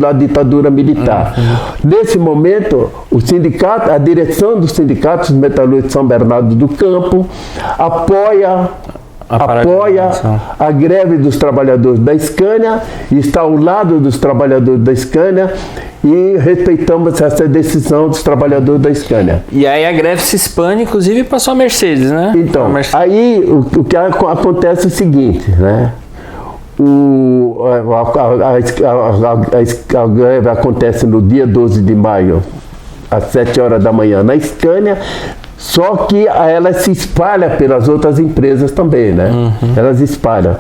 da ditadura militar. Nesse momento, o sindicato, a direção do Sindicato dos Metalúrgicos de São Bernardo do Campo apoia a greve dos trabalhadores da Scania, está ao lado dos trabalhadores da Scania e respeitamos essa decisão dos trabalhadores da Scania. E aí a greve se expande, inclusive, para sua Mercedes, né? Então, aí o que acontece é o seguinte, né? A greve acontece no dia 12 de maio, às 7 horas da manhã, na Scania, só que ela se espalha pelas outras empresas também, né? Elas espalham.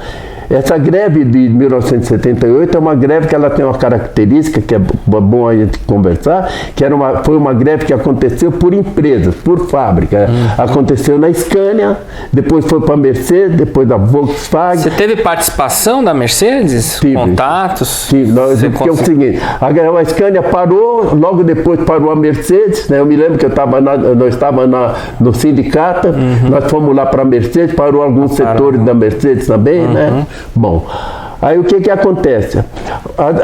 Essa greve de 1978 é uma greve que ela tem uma característica que é bom a gente conversar, que foi uma greve que aconteceu por empresas, por fábrica. Aconteceu na Scania, depois foi para a Mercedes, depois da Volkswagen. Você teve participação da Mercedes? Tive. Contatos? Sim, porque é o seguinte, a Scania parou, logo depois parou a Mercedes, né? Eu me lembro que nós estávamos no sindicato, nós fomos lá para a Mercedes, parou alguns setores da Mercedes também, né? Bom, aí o que acontece?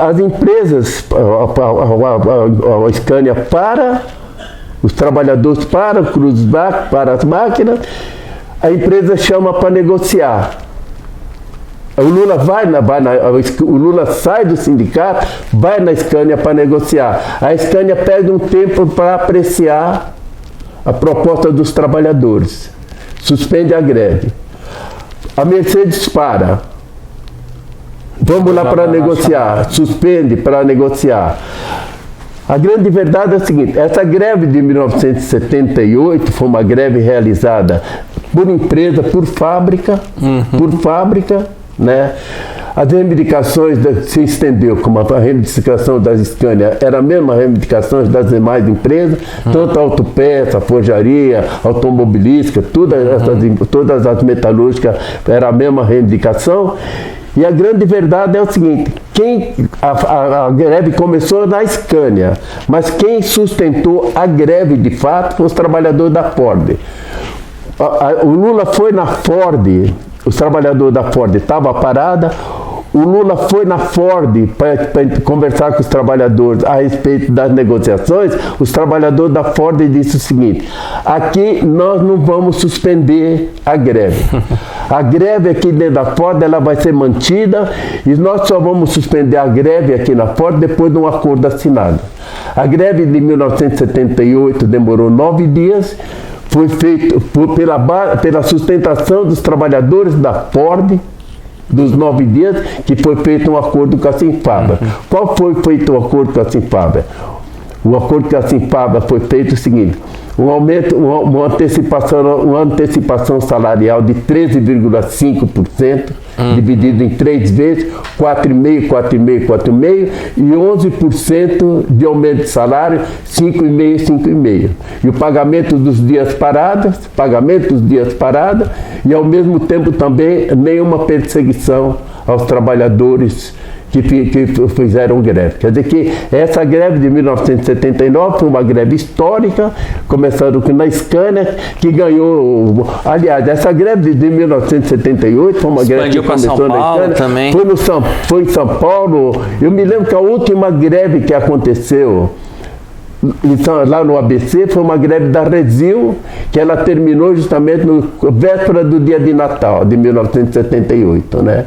As empresas, a Scania para, os trabalhadores para, o Cruzbac para as máquinas, a empresa chama para negociar. O Lula o Lula sai do sindicato, vai na Scania para negociar. A Scania perde um tempo para apreciar a proposta dos trabalhadores, suspende a greve. A Mercedes para. Vamos lá para negociar, suspende para negociar. A grande verdade é a seguinte, essa greve de 1978 foi uma greve realizada por empresa, por fábrica, né? As reivindicações se estendeu, como a reivindicação da Scania era a mesma reivindicação das demais empresas, tanto a autopeça, a forjaria, a automobilística, todas as metalúrgicas era a mesma reivindicação. E a grande verdade é o seguinte, a greve começou na Scania, mas quem sustentou a greve de fato foi os trabalhadores da Ford. O Lula foi na Ford, os trabalhadores da Ford estavam parados, o Lula foi na Ford para conversar com os trabalhadores a respeito das negociações. Os trabalhadores da Ford disseram o seguinte, aqui nós não vamos suspender a greve. A greve aqui dentro da Ford ela vai ser mantida e nós só vamos suspender a greve aqui na Ford depois de um acordo assinado. A greve de 1978 demorou 9 dias, foi feito pela sustentação dos trabalhadores da Ford, dos 9 dias, que foi feito um acordo com a Sinfaba. Qual foi feito o acordo com a Sinfaba? O acordo com a Sinfaba foi feito o seguinte, uma antecipação salarial de 13,5%, dividido em 3 vezes, 4,5%, 4,5%, 4,5%, e 11% de aumento de salário, 5,5%, 5,5%. E o pagamento dos dias parados, e ao mesmo tempo também nenhuma perseguição aos trabalhadores que fizeram greve. Quer dizer que essa greve de 1979 foi uma greve histórica, começando na Scania, que ganhou. Aliás, essa greve de 1978 foi uma greve que começou na Scania, também. Foi em São Paulo. Eu me lembro que a última greve que aconteceu lá no ABC foi uma greve da Resil, que ela terminou justamente no véspera do dia de Natal, de 1978, né?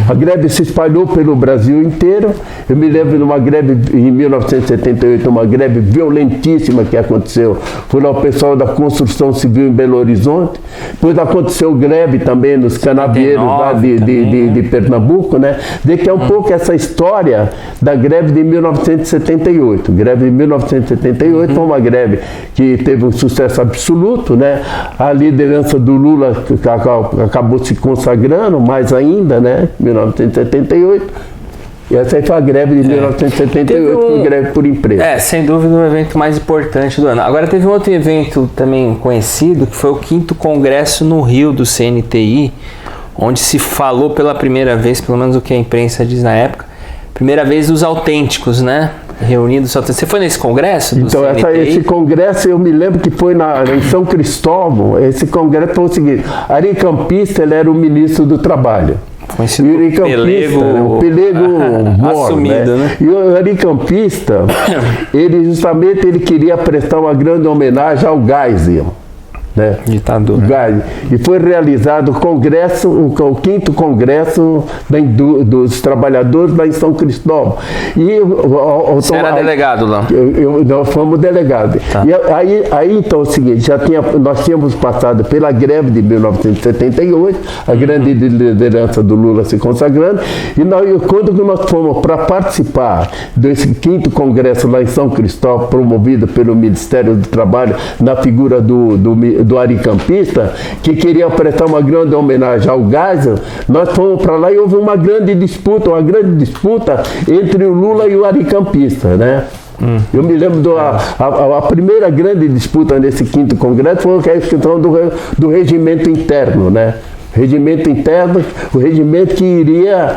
A greve se espalhou pelo Brasil inteiro. Eu me lembro de uma greve em 1978, uma greve violentíssima que aconteceu. Foi lá o pessoal da construção civil em Belo Horizonte. Depois aconteceu greve também nos canavieiros lá de Pernambuco, né? Que é um pouco essa história da greve de 1978. Greve de 1978 foi uma greve que teve um sucesso absoluto, né? A liderança do Lula acabou se consagrando mais ainda, né? 1978. E essa aí foi a greve de 1978, foi greve por empresa. Sem dúvida o evento mais importante do ano. Agora teve um outro evento também conhecido, que foi o 5º Congresso no Rio do CNTI, onde se falou pela primeira vez, pelo menos o que a imprensa diz na época, primeira vez dos autênticos, né? Reunidos. Você foi nesse congresso? Então, esse congresso eu me lembro que foi em São Cristóvão. Esse congresso foi o seguinte: Ari Campista, ele era o ministro do Trabalho. Conhecido e o aricampista, pelego, né? O pelego mor, assumido, né? E o aricampista, ele queria prestar uma grande homenagem ao Geisel, né? Ditador. E foi realizado o congresso, o 5º congresso dos trabalhadores lá em São Cristóvão. E você era delegado lá? Nós fomos delegados. Tá. E aí então é o seguinte, nós tínhamos passado pela greve de 1978, a grande liderança do Lula se consagrando, e quando nós fomos para participar desse 5º congresso lá em São Cristóvão, promovido pelo Ministério do Trabalho, na figura do aricampista, que queria prestar uma grande homenagem ao Geisel, nós fomos para lá e houve uma grande disputa entre o Lula e o aricampista, né? Eu me lembro a primeira grande disputa nesse 5º congresso foi a questão do regimento interno, né? Regimento interno, o regimento que iria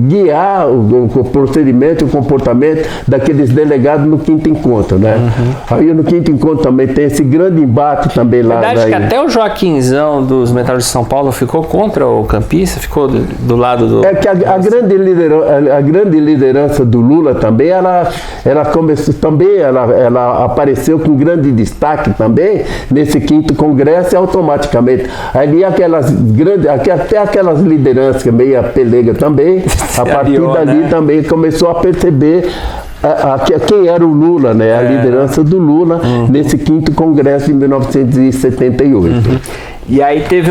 guiar o procedimento e o comportamento daqueles delegados no 5º encontro, né? Aí no 5º encontro também tem esse grande embate também lá. Verdade que até o Joaquinzão dos Metalúrgicos de São Paulo ficou contra o campista, ficou do lado do... É que a grande liderança do Lula também, ela apareceu com grande destaque também nesse 5º congresso e automaticamente. Ali até aquelas lideranças meio pelega também, a partir dali, né? Também começou a perceber quem era o Lula, né? A liderança do Lula nesse 5º congresso de 1978. E aí teve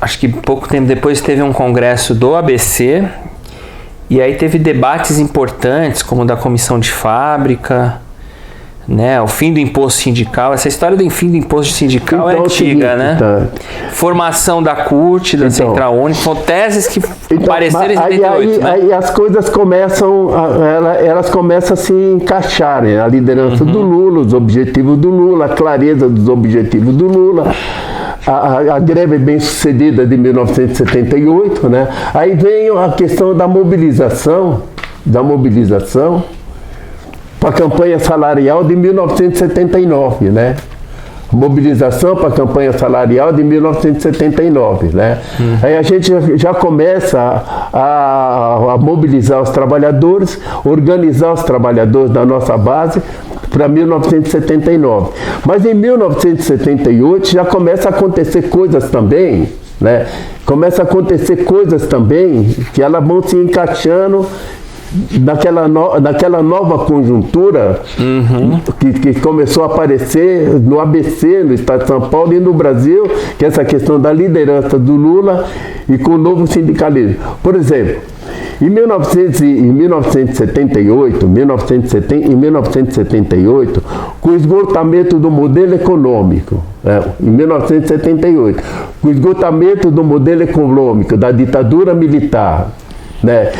acho que pouco tempo depois teve um congresso do ABC, e aí teve debates importantes, como o da comissão de fábrica, né? O fim do imposto sindical. Essa história do fim do imposto sindical é antiga, né? Tá. Formação da CUT, da Central Única, são teses que apareceram em 78, né? Aí as coisas começam a se encaixarem. A liderança do Lula, os objetivos do Lula, a clareza dos objetivos do Lula, a greve bem sucedida de 1978, né? Aí vem a questão da mobilização para a campanha salarial de 1979, né? Mobilização para a campanha salarial de 1979, né? Aí a gente já começa a mobilizar os trabalhadores, organizar os trabalhadores da nossa base para 1979. Mas em 1978 já começa a acontecer coisas também, né? Começa a acontecer coisas também que elas vão se encaixando naquela nova conjuntura que começou a aparecer no ABC, no estado de São Paulo e no Brasil, que é essa questão da liderança do Lula e com o novo sindicalismo. Por exemplo, em 1978, com o esgotamento do modelo econômico, em 1978, com o esgotamento do modelo econômico da ditadura militar, né,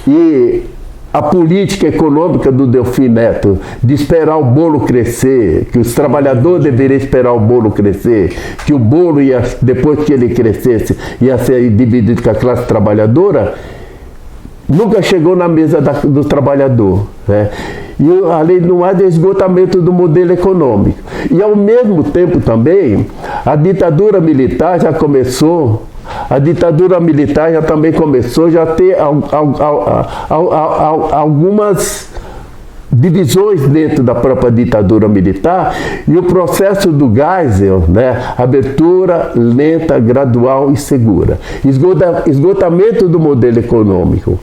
e a política econômica do Delfim Neto de esperar o bolo crescer, que os trabalhadores deveriam esperar o bolo crescer, que o bolo depois que ele crescesse ia ser dividido com a classe trabalhadora, nunca chegou na mesa do trabalhador, né? E além do mais, esgotamento do modelo econômico. E ao mesmo tempo também, a ditadura militar já começou. A ditadura militar já também começou a ter algumas divisões dentro da própria ditadura militar, e o processo do Geisel, né, abertura lenta, gradual e segura. Esgotamento do modelo econômico,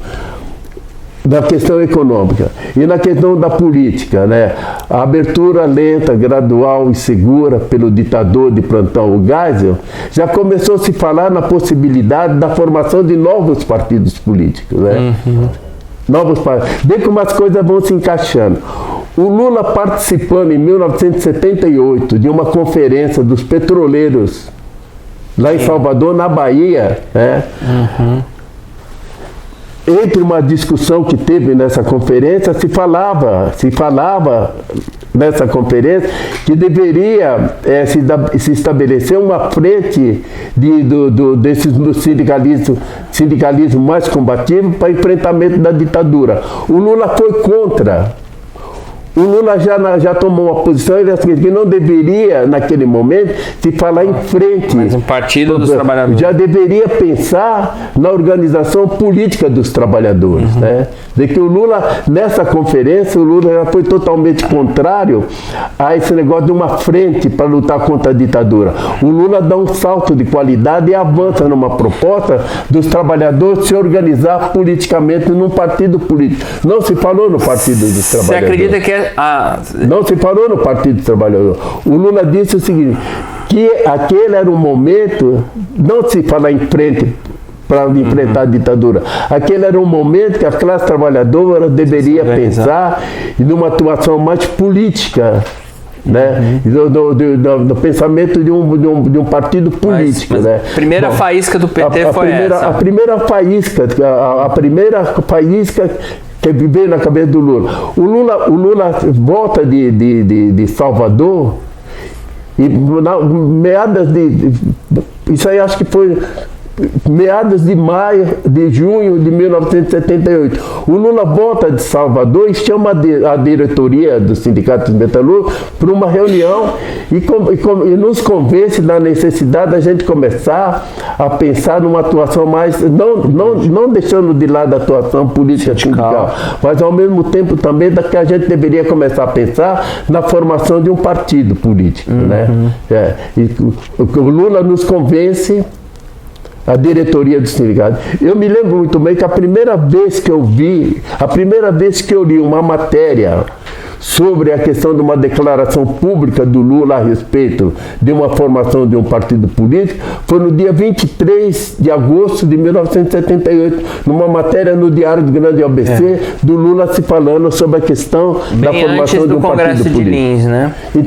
da questão econômica e na questão da política, né? A abertura lenta, gradual e segura pelo ditador de plantão, o Geisel, já começou a se falar na possibilidade da formação de novos partidos políticos, né? Novos partidos. Vê como as coisas vão se encaixando. O Lula participando em 1978 de uma conferência dos petroleiros lá em Salvador, na Bahia, né? Entre uma discussão que teve nessa conferência, se falava nessa conferência que deveria se estabelecer uma frente do sindicalismo mais combativo para enfrentamento da ditadura. O Lula foi contra O Lula já tomou uma posição que não deveria, naquele momento, se falar em frente. Mas um partido dos trabalhadores. Já deveria pensar na organização política dos trabalhadores. Né? De que o Lula, nessa conferência, o Lula já foi totalmente contrário a esse negócio de uma frente para lutar contra a ditadura. O Lula dá um salto de qualidade e avança numa proposta dos trabalhadores se organizar politicamente num partido político. Não se falou no Partido dos Trabalhadores. Você acredita que Não se falou no Partido dos Trabalhadores. O Lula disse o seguinte, que aquele era um momento, não se fala em frente para enfrentar a ditadura. Aquele era um momento que a classe trabalhadora deveria pensar numa atuação mais política, né? Do pensamento de um partido político. Mas né? Primeira faísca do PT foi essa. A primeira faísca que veio na cabeça do Lula. O Lula volta de Salvador e isso aí acho que foi meados de junho de 1978. O Lula volta de Salvador e chama a diretoria do Sindicato dos Metalúrgicos para uma reunião e nos convence da necessidade da gente começar a pensar numa atuação mais, não deixando de lado a atuação política sindical, mas ao mesmo tempo também da que a gente deveria começar a pensar na formação de um partido político. Né? E o Lula nos convence, a diretoria do sindicato. Eu me lembro muito bem que a primeira vez que eu li uma matéria sobre a questão de uma declaração pública do Lula a respeito de uma formação de um partido político, foi no dia 23 de agosto de 1978, numa matéria no Diário do Grande ABC, do Lula se falando sobre a questão da formação de um partido político. De Lins, né? Em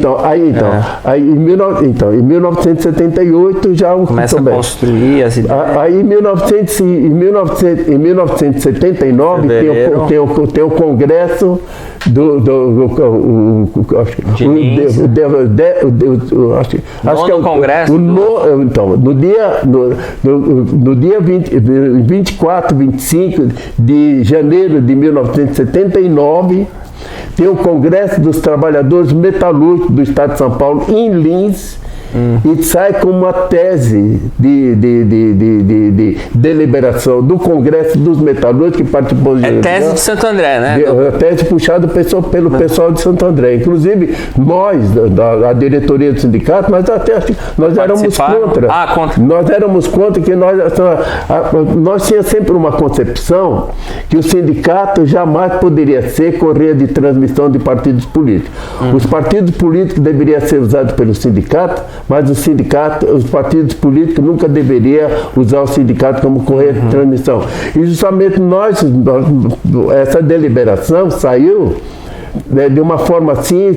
1978 já começa a construir as ideias. Aí em 1979 tem o Congresso no dia 24, 25 de janeiro de 1979 tem o Congresso dos Trabalhadores Metalúrgicos do Estado de São Paulo em Lins. E sai com uma tese de deliberação do Congresso dos Metalúrgicos que participou de tese de Santo André, né? Tese puxada pelo pessoal de Santo André. Inclusive, nós, da diretoria do sindicato, nós éramos contra. Nós éramos contra que nós tínhamos sempre uma concepção que o sindicato jamais poderia ser correia de transmissão de partidos políticos. Os partidos políticos deveriam ser usados pelo sindicato, mas os partidos políticos nunca deveriam usar o sindicato como correia de transmissão. E justamente essa deliberação saiu de uma forma assim,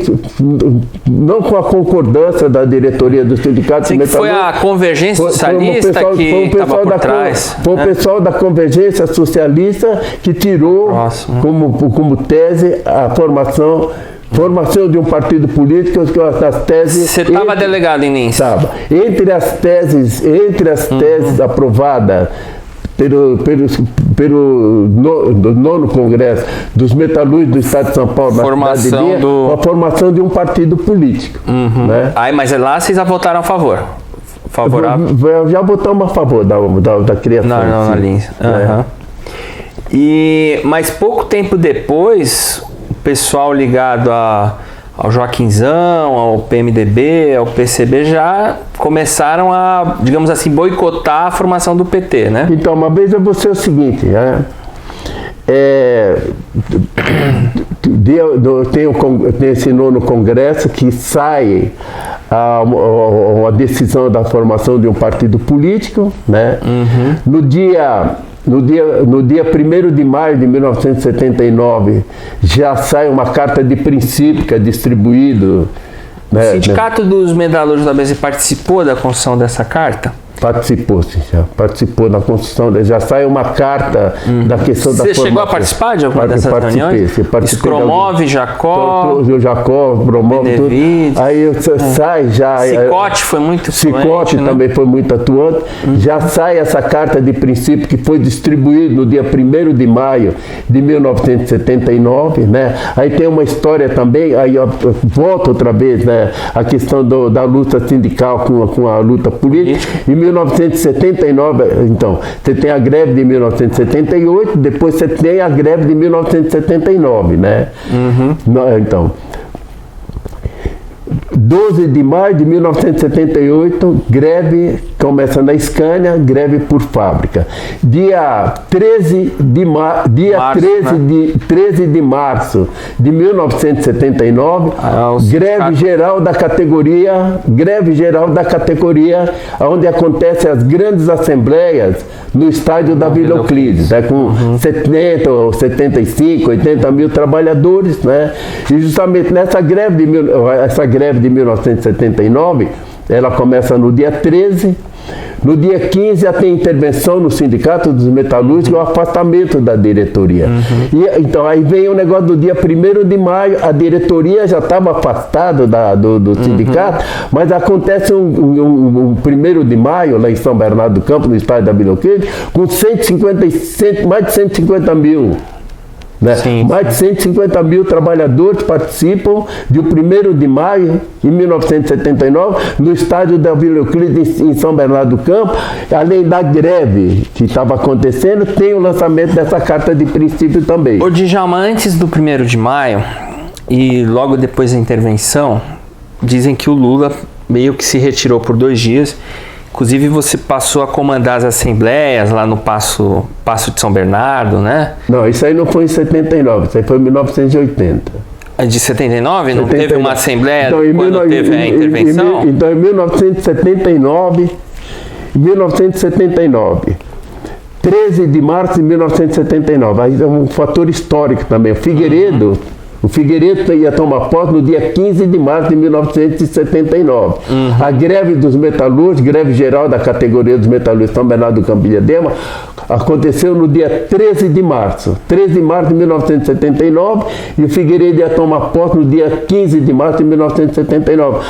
não com a concordância da diretoria do sindicato. Foi a Convergência Socialista que estava por trás. Foi o pessoal da Convergência Socialista que tirou como tese a formação de um partido político, as teses... Você estava delegado em Lins? Estava. Entre as teses aprovadas pelo nono Congresso dos Metalúrgicos do Estado de São Paulo, a formação de um partido político. Né? Mas lá vocês já votaram a favor? Favorável? Já votamos a favor da criação. Na Lins. Mas pouco tempo depois, o pessoal ligado ao Joaquinzão, ao PMDB, ao PCB já começaram a, digamos assim, boicotar a formação do PT, né? Então, uma vez eu vou ser o seguinte, tem esse nono congresso que sai uma decisão da formação de um partido político, né? No dia 1º de maio de 1979, já sai uma carta de princípio que é distribuído. O Sindicato dos Metalúrgicos da BC participou da construção dessa carta? Participou, sim, já participou da construção, já sai uma carta da questão da formação. Você chegou a participar de alguma dessas reuniões? Skromov, Jacó, Bromov, tudo. Aí sai já... Cicote foi muito atuante. Cicote também foi muito atuante. Já sai essa carta de princípio que foi distribuída no dia 1º de maio de 1979, né? Aí tem uma história também, aí eu volto outra vez, né? A questão da luta sindical com a luta política. Em 1979, então, você tem a greve de 1978, depois você tem a greve de 1979, né? Então, 12 de maio de 1978, greve começa na Scania, greve por fábrica. Dia 13 de março de 1979, greve geral da categoria, onde acontecem as grandes assembleias no estádio da Vila Euclides, né, com 70, 75, 80 mil trabalhadores, né? E justamente nessa greve de 1979, ela começa no dia 13, no dia 15 já tem intervenção no Sindicato dos Metalúrgicos e o afastamento da diretoria. E, então aí vem o negócio do dia 1º de maio, a diretoria já estava afastada do sindicato, mas acontece um 1º de maio lá em São Bernardo do Campo, no estádio da Vila Euclides, com mais de 150 mil. Né? Mais de 150 mil trabalhadores participam de 1º de maio de 1979 no estádio da Vila Euclides em São Bernardo do Campo. Além da greve que estava acontecendo, tem o lançamento dessa carta de princípio também. Ô Djalma, antes do 1º de maio e logo depois da intervenção, dizem que o Lula meio que se retirou por 2 dias. Inclusive você passou a comandar as assembleias lá no Paço de São Bernardo, né? Não, isso aí não foi em 79, isso aí foi em 1980. De 79? Não teve uma assembleia então, quando teve a intervenção? Então em 1979, 13 de março de 1979, aí é um fator histórico também. O Figueiredo ia tomar posse no dia 15 de março de 1979. A greve dos metalúrgicos, greve geral da categoria dos metalúrgicos São Bernardo do Campo e Diadema, aconteceu no dia 13 de março. 13 de março de 1979 e o Figueiredo ia tomar posse no dia 15 de março de 1979.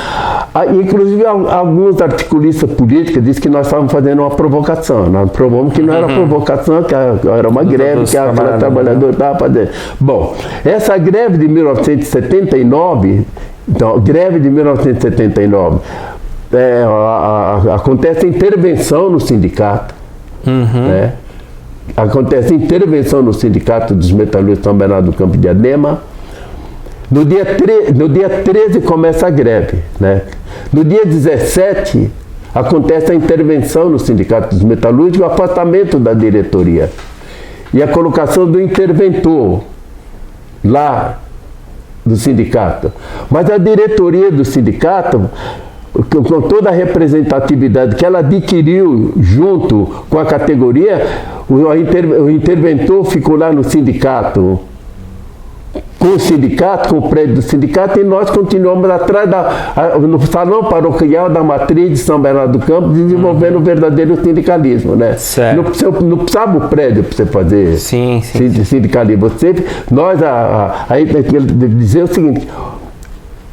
Inclusive, alguns articulistas políticos dizem que nós estávamos fazendo uma provocação. Nós provamos que não era provocação, que era uma greve que a classe trabalhadora estava fazendo. Bom, essa greve de 1979, então, greve de 1979, acontece intervenção no sindicato, né? Acontece intervenção no Sindicato dos Metalúrgicos São Bernardo do Campo e Diadema. No dia 13 começa a greve, né? No dia 17 acontece a intervenção no Sindicato dos Metalúrgicos, o afastamento da diretoria e a colocação do interventor lá do sindicato. Mas a diretoria do sindicato, com toda a representatividade que ela adquiriu junto com a categoria, o interventor ficou lá no sindicato, com o sindicato, com o prédio do sindicato, e nós continuamos atrás no salão paroquial da matriz de São Bernardo do Campo, desenvolvendo o verdadeiro sindicalismo, né? Não precisava o prédio para você fazer sindicalismo. Aí tem que dizer o seguinte: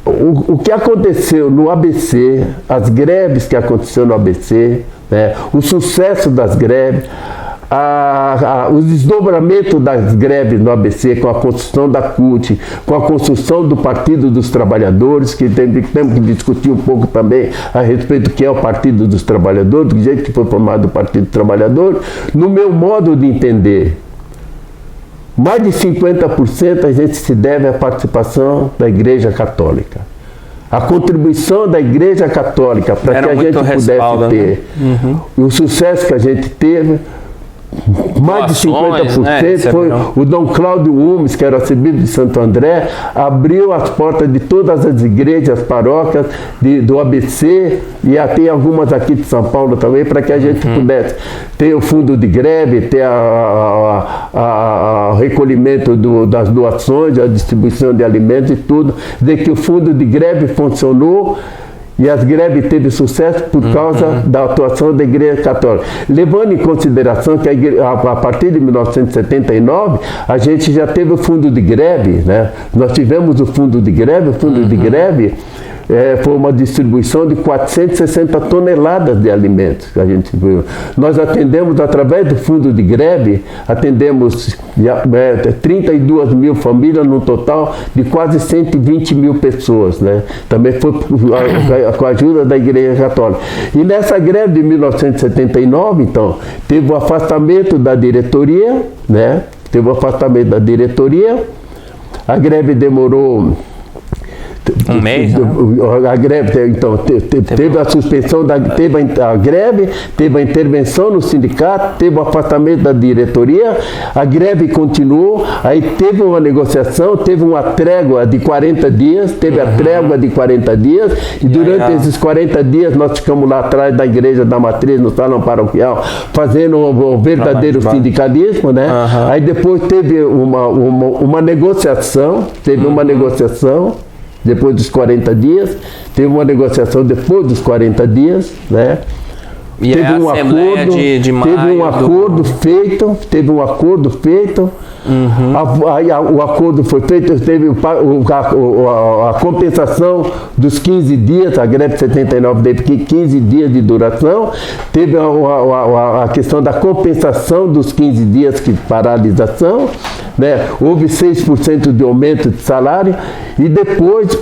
o que aconteceu no ABC, as greves que aconteceram no ABC, né, o sucesso das greves, o desdobramento das greves no ABC com a construção da CUT, com a construção do Partido dos Trabalhadores, que temos que discutir um pouco também a respeito do que é o Partido dos Trabalhadores, do jeito que foi formado o Partido dos Trabalhadores. No meu modo de entender, mais de 50% a gente se deve à participação da Igreja Católica. A contribuição da Igreja Católica para que a gente pudesse ter o sucesso que a gente teve. Mais de 50%, né? Foi o Dom Cláudio Umes, que era arcebispo de Santo André, abriu as portas de todas as igrejas, paróquias do ABC e até algumas aqui de São Paulo também, para que a gente pudesse ter o fundo de greve, ter o recolhimento das doações, a distribuição de alimentos e tudo, de que o fundo de greve funcionou. E as greves teve sucesso por causa da atuação da Igreja Católica. Levando em consideração que a partir de 1979, a gente já teve o fundo de greve, né? Nós tivemos o fundo de greve, de greve foi uma distribuição de 460 toneladas de alimentos que a gente viu. Nós atendemos, através do fundo de greve, atendemos 32 mil famílias, no total de quase 120 mil pessoas, né? Também foi com a ajuda da Igreja Católica. E nessa greve de 1979, então, teve o afastamento da diretoria, né? Teve o afastamento da diretoria, a greve demorou... Um mês, né? A greve, então, teve a suspensão, teve a greve, teve a intervenção no sindicato, teve o afastamento da diretoria, a greve continuou, aí teve uma negociação, teve uma trégua de 40 dias, teve a trégua de 40 dias, e durante esses 40 dias nós ficamos lá atrás da igreja da matriz, no salão paroquial, fazendo um verdadeiro sindicalismo, né? Aí depois teve uma negociação, depois dos 40 dias, teve uma negociação depois dos 40 dias, né? E teve um acordo feito, o acordo foi feito, teve a compensação dos 15 dias, a greve de 79 teve 15 dias de duração, teve a questão da compensação dos 15 dias de paralisação, né? Houve 6% de aumento de salário e depois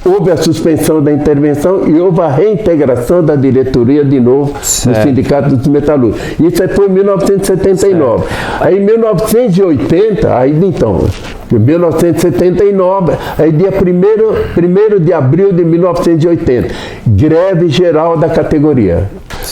houve a suspensão da intervenção e houve a reintegração da diretoria de novo no Sindicato dos Metalúrgicos. Isso aí foi em 1979. Aí em 1980, aí então, em 1979, aí dia 1º de abril de 1980, greve geral da categoria.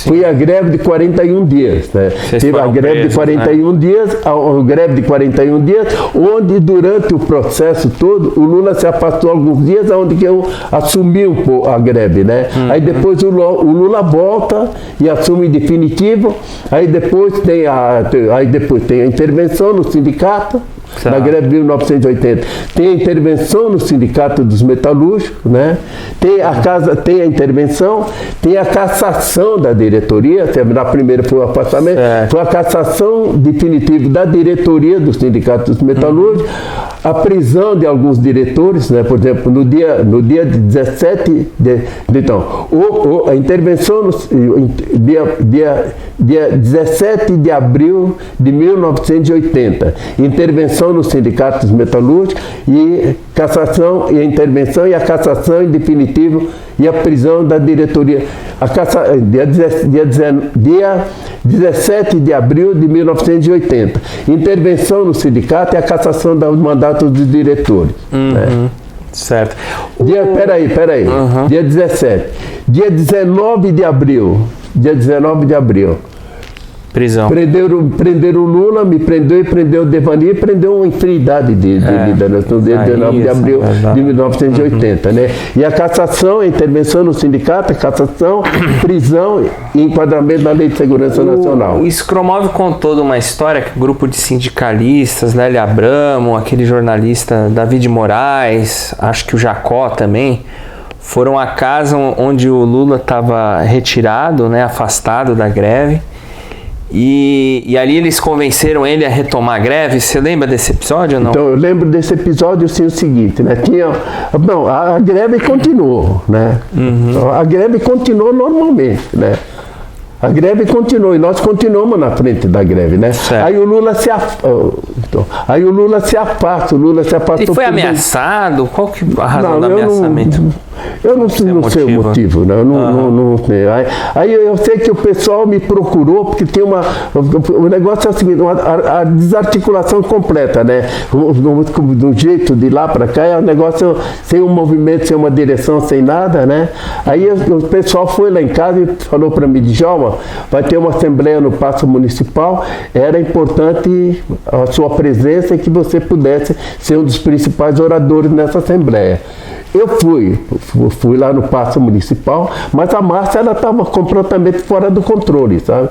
Foi a greve de 41 dias, né? Teve a greve de 41 dias, a greve de 41 dias, onde durante o processo todo, o Lula se afastou alguns dias, onde que eu assumi a greve, né? Aí depois o Lula volta e assume em definitivo, aí depois tem a intervenção no sindicato, na greve de 1980, tem a intervenção no Sindicato dos Metalúrgicos, né? Tem a intervenção, tem a cassação da diretoria, na primeira foi o afastamento, foi a cassação definitiva da diretoria do Sindicato dos Metalúrgicos, a prisão de alguns diretores, né? Por exemplo, no dia 17 então, a intervenção dia 17 de abril de 1980, intervenção no Sindicato dos Metalúrgicos e cassação e a intervenção e a cassação em definitivo e a prisão da diretoria. Dia 17 de abril de 1980. Intervenção no sindicato e a cassação dos mandatos dos diretores. Né? Certo. Peraí. Dia 17. Dia 19 de abril. Prisão. Prenderam o Lula, me prendeu e prendeu o Devani e prendeu uma infinidade de lideranças no dia 19 de abril de 1980. Né? E a cassação, a intervenção no sindicato, a cassação, prisão e enquadramento na Lei de Segurança Nacional. O Scromov contou de uma história que o grupo de sindicalistas, Lélia Abramo, aquele jornalista David Moraes, acho que o Jacó também, foram à casa onde o Lula estava retirado, né, afastado da greve. E ali eles convenceram ele a retomar a greve. Você lembra desse episódio ou não? Então, eu lembro desse episódio assim, o seguinte, né? A greve continuou, né? A greve continuou normalmente, né? A greve continuou e nós continuamos na frente da greve, né? Aí o Lula se afasta, Ele foi ameaçado? Qual que é a razão do ameaçamento? Eu não sei o motivo, né? Não sei. Aí eu sei que o pessoal me procurou, porque tem o negócio é o seguinte, a desarticulação completa, né? Do jeito de lá para cá, é um negócio sem um movimento, sem uma direção, sem nada, né? Aí o pessoal foi lá em casa e falou para mim, Djalma, vai ter uma assembleia no Paço Municipal, era importante a sua presença e que você pudesse ser um dos principais oradores nessa assembleia. Eu fui lá no Paço Municipal, mas a Márcia ela estava completamente fora do controle, sabe?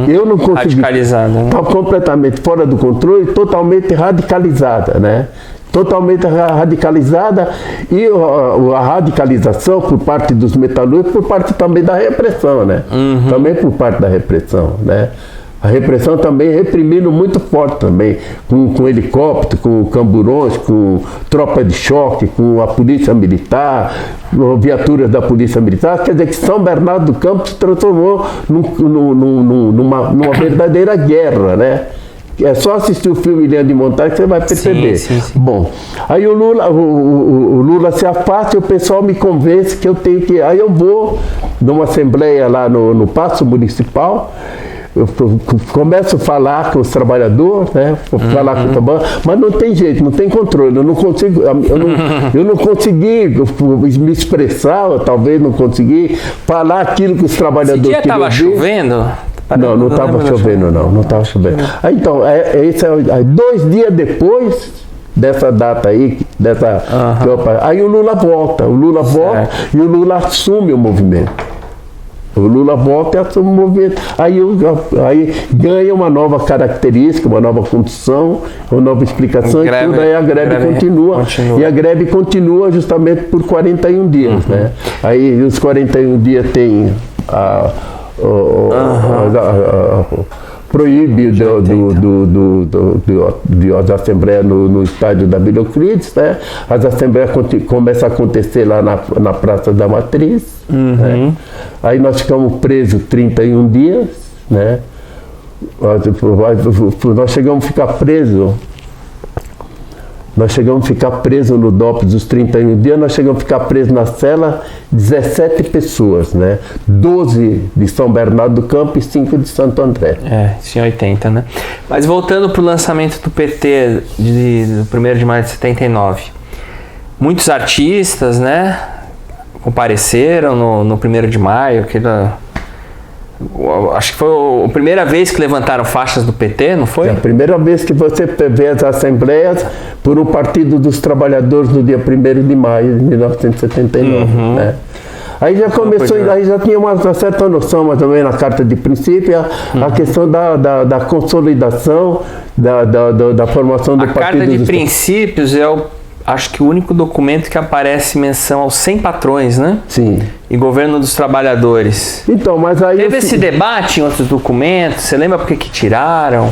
Eu não consegui. Radicalizada, né? Estava completamente fora do controle, totalmente radicalizada, né? totalmente radicalizada, e a radicalização por parte dos metalúrgicos, por parte também da repressão, né? Também por parte da repressão, né? A repressão também reprimindo muito forte também, com helicóptero, com camburões, com tropa de choque, com a polícia militar, viaturas da polícia militar. Quer dizer que São Bernardo do Campo se transformou numa verdadeira guerra, né? É só assistir o filme Linha de Montagem que você vai perceber. Sim. Bom, aí o Lula se afasta e o pessoal me convence que eu tenho que... Aí eu vou numa assembleia lá no Paço Municipal, eu começo a falar com os trabalhadores, né? Falar com o trabalhador, mas não tem jeito, não tem controle, eu não consigo, eu não consegui me expressar, ou talvez não consegui falar aquilo que os trabalhadores queriam. Esse dia estava chovendo? Não estava chovendo, não estava chovendo. Aí, então, aí 2 dias depois dessa data aí, aí o Lula volta, e o Lula assume o movimento. O Lula volta e assume o movimento. Aí ganha uma nova característica, uma nova condição, uma nova explicação, e tudo, aí a greve continua. E a greve continua justamente por 41 dias. Né? Aí os 41 dias tem proíbe da Assembleia no estádio da Vila Euclides, né? As assembleias começam a acontecer lá na Praça da Matriz, né? Aí nós ficamos presos 31 dias, né? Nós chegamos a ficar presos. Nós chegamos a ficar presos no DOPS dos 31 dias, nós chegamos a ficar presos na cela 17 pessoas, né? 12 de São Bernardo do Campo e 5 de Santo André. Isso em 80, né? Mas voltando para o lançamento do PT do 1º de maio de 79, muitos artistas, né, compareceram no 1º de maio, acho que foi a primeira vez que levantaram faixas do PT, não foi? É a primeira vez que você vê as assembleias por um Partido dos Trabalhadores no dia 1º de maio de 1979. Né? Aí já começou, aí já tinha uma certa noção, mais ou menos, na carta de princípio, a questão da consolidação, da formação do Partido. A carta de princípios acho que o único documento que aparece menção aos 100 patrões, né? Sim. E governo dos trabalhadores. Então, mas aí... Teve esse debate em outros documentos? Você lembra por que tiraram?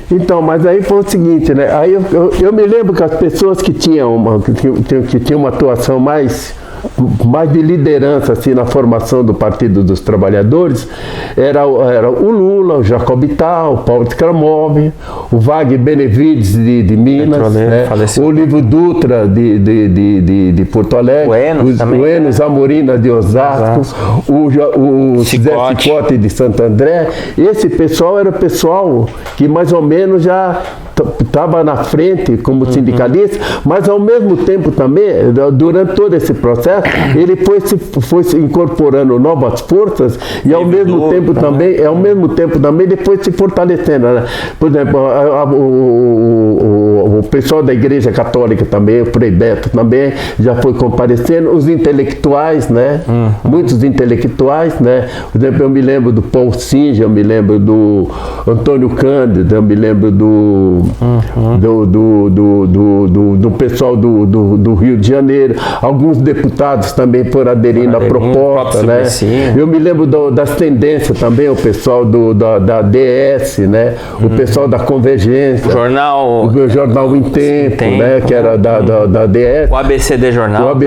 Então, mas aí foi o seguinte, né? Aí eu me lembro que as pessoas que tinham uma atuação mais de liderança assim, na formação do Partido dos Trabalhadores, era o Lula, o Jacobital, o Paulo Skramov, o Wagner Benevides de Minas, né? O Olivo Dutra de Porto Alegre, o Enos Amorina de Osasco, o Zé Cicote de Santo André. Esse pessoal era o pessoal que mais ou menos já estava na frente como sindicalista, mas ao mesmo tempo também, durante todo esse processo, ele foi se incorporando novas forças e ao mesmo tempo também ele foi se fortalecendo, né? Por exemplo, o pessoal da Igreja Católica também, o Frei Beto também já foi comparecendo, os intelectuais, né? Muitos intelectuais, né? Por exemplo, eu me lembro do Paul Singer, eu me lembro do Antônio Cândido, eu me lembro do pessoal do Rio de Janeiro, alguns deputados também foram aderindo à proposta, né? Eu me lembro das tendências também, o pessoal da DS, né? O pessoal da Convergência, o jornal Em Tempo, né? Que era da DS, o ABCD Jornal,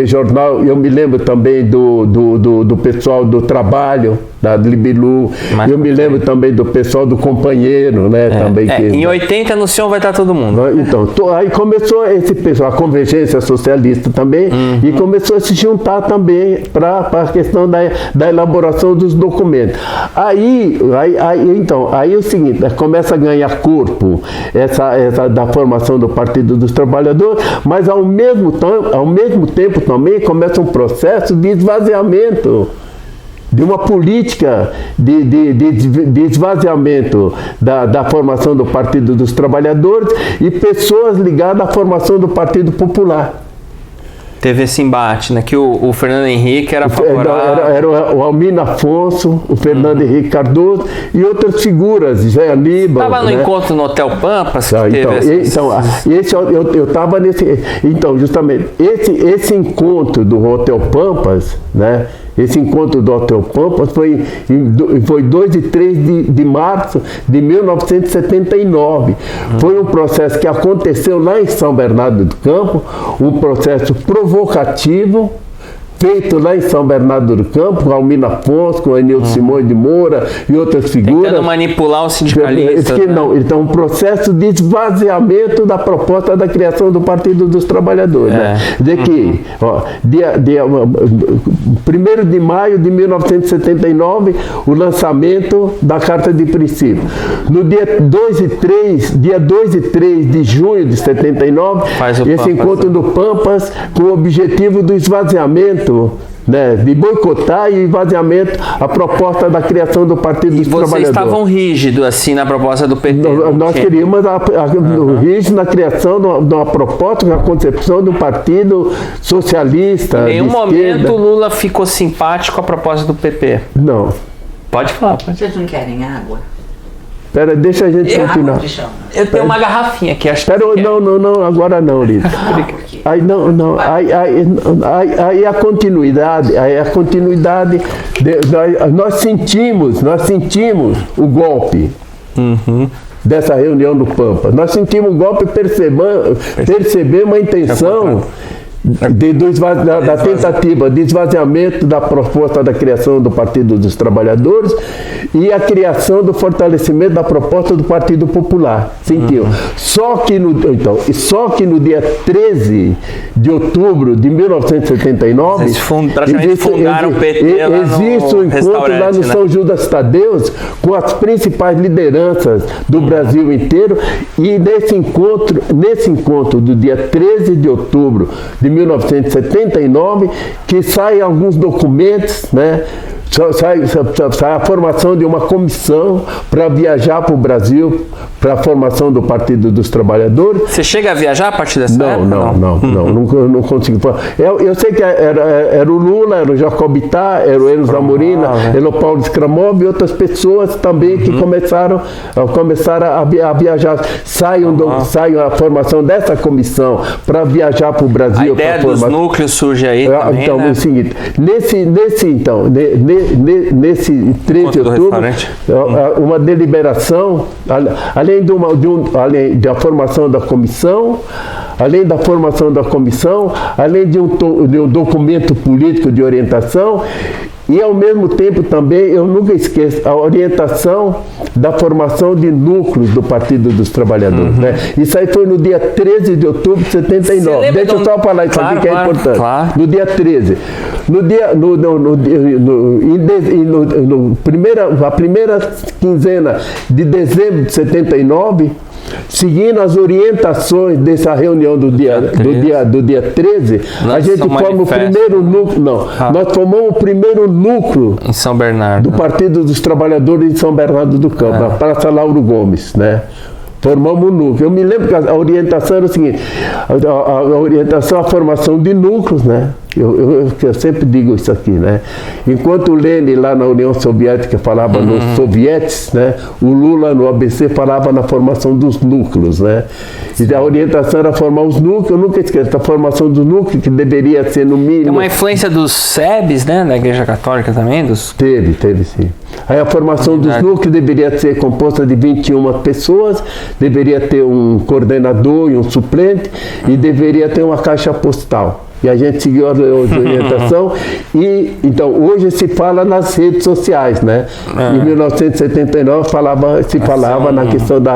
Jornal. Eu me lembro também do pessoal do Trabalho, da Libilu. Eu me lembro também do pessoal do Companheiro, né? Também em 80 no Sion vai estar todo mundo. Então, aí começou esse pessoal, a Convergência Socialista também, e começou a se juntar também para a questão da elaboração dos documentos. Aí é o seguinte, começa a ganhar corpo essa da formação do Partido dos Trabalhadores, mas ao mesmo tempo também começa um processo de esvaziamento, de uma política de esvaziamento da formação do Partido dos Trabalhadores e pessoas ligadas à formação do Partido Popular. teve esse embate, né? Que o Fernando Henrique era favorável. Era o Almir Afonso, o Fernando Henrique Cardoso e outras figuras, Zé Aníbal. Estava no encontro no Hotel Pampas que teve eu estava nesse. Então, justamente, esse encontro do Hotel Pampas, né? Esse encontro do Hotel Pampas foi 2 e 3 de março de 1979. Foi um processo que aconteceu lá em São Bernardo do Campo, um processo provocativo, feito lá em São Bernardo do Campo, com Almir Afonso, com Enildo Simões de Moura e outras figuras. Tentando manipular os sindicalistas. Então, um processo de esvaziamento da proposta da criação do Partido dos Trabalhadores. Né? De que, 1º de maio de 1979, o lançamento da Carta de Princípio. No dia 2 e 3 de junho de 79, esse encontro do Pampas, com o objetivo do esvaziamento, né, de boicotar e esvaziamento a proposta da criação do Partido dos Trabalhadores. Vocês estavam rígidos assim na proposta do PT? Nós queríamos rígido na criação de uma proposta, na concepção de um partido socialista. Em nenhum momento Lula ficou simpático com a proposta do PP? Não. Pode falar. Vocês não querem água? Espera, deixa a gente continuar. Eu tenho uma garrafinha aqui, acho que. Não, agora não, Lito. Aí a continuidade, nós sentimos o golpe. Dessa reunião do Pampa. Nós sentimos o golpe, percebemos a intenção da tentativa de esvaziamento da proposta da criação do Partido dos Trabalhadores e a criação do fortalecimento da proposta do Partido Popular. Sentiu? Só que no dia 13 de outubro de 1979 praticamente fundaram o PT existe um encontro lá no São Judas Tadeus com as principais lideranças do Brasil inteiro, e nesse encontro do dia 13 de outubro de 1979, que saem alguns documentos, né? Sai a formação de uma comissão para viajar para o Brasil, para a formação do Partido dos Trabalhadores. Você chega a viajar a partir dessa época? Não consegui. Eu sei que era o Lula, era o Jacobitá, era o Enos Amorim, era o Paulo Skramov e outras pessoas também que começaram a viajar. Sai a formação dessa comissão para viajar para o Brasil. A ideia dos núcleos surge aí também, então, né? É o seguinte, nesse 13 de outubro, uma deliberação, além da formação da comissão, além de um documento político de orientação, e ao mesmo tempo também, eu nunca esqueço, a orientação da formação de núcleos do Partido dos Trabalhadores. Né? Isso aí foi no dia 13 de outubro de 79. Deixa eu só falar isso aqui que é importante. Claro. No dia 13. A primeira quinzena de dezembro de 79, seguindo as orientações dessa reunião do dia 13, a gente forma o primeiro núcleo. Nós formamos o primeiro núcleo em São Bernardo do Partido dos Trabalhadores em São Bernardo do Campo, na Praça Lauro Gomes, né? Formamos um núcleo. Eu me lembro que a orientação era o seguinte: a orientação, a formação de núcleos, né? Eu sempre digo isso aqui, né? Enquanto o Lenin lá na União Soviética falava nos sovietes, né? O Lula no ABC falava na formação dos núcleos, né? E a orientação era formar os núcleos. Eu nunca esqueço a formação dos núcleos, que deveria ser no mínimo. Tem uma influência dos SEBs, né? Da Igreja Católica também? Teve sim. Aí a formação dos núcleos deveria ser composta de 21 pessoas, deveria ter um coordenador e um suplente, e deveria ter uma caixa postal. E a gente seguiu a orientação. E então hoje se fala nas redes sociais, né? Em 1979 se falava na questão da